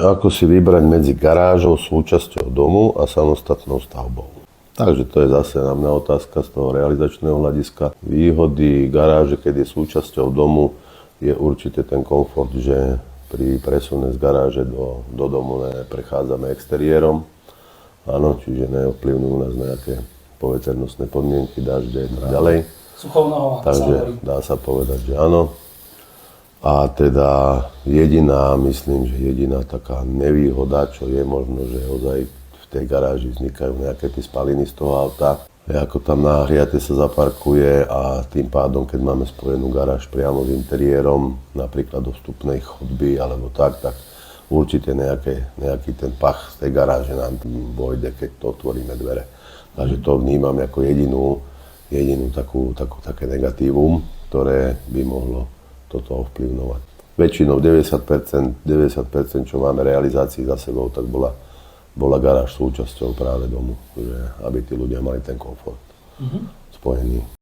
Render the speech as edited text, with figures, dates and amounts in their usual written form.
Ako si vybrať medzi garážou, súčasťou domu a samostatnou stavbou. Takže to je zase na mňa otázka z toho realizačného hľadiska. Výhody garáže, keď je súčasťou domu, je určite ten komfort, že pri presune z garáže do domu neprechádzame exteriérom. Áno, čiže neovplyvňujú nás nejaké poveternostné podmienky, dažde a tak ďalej. Suchou nohou. Takže dá sa povedať, že áno. A teda myslím, že jediná taká nevýhoda, čo je možno, že ozaj v tej garáži vznikajú nejaké tie spaliny z toho auta. Ako tam nahriate sa zaparkuje a tým pádom, keď máme spojenú garáž priamo s interiérom, napríklad do vstupnej chodby alebo tak určite nejaký ten pach z tej garáže nám vojde, keď to otvoríme dvere. Takže to vnímam ako jedinú také negatívum, ktoré by mohlo toto ovplyvňovať. Väčšinou 90%, čo máme realizácií za sebou, tak bola garáž súčasťou práve domu, že aby tí ľudia mali ten komfort spojený.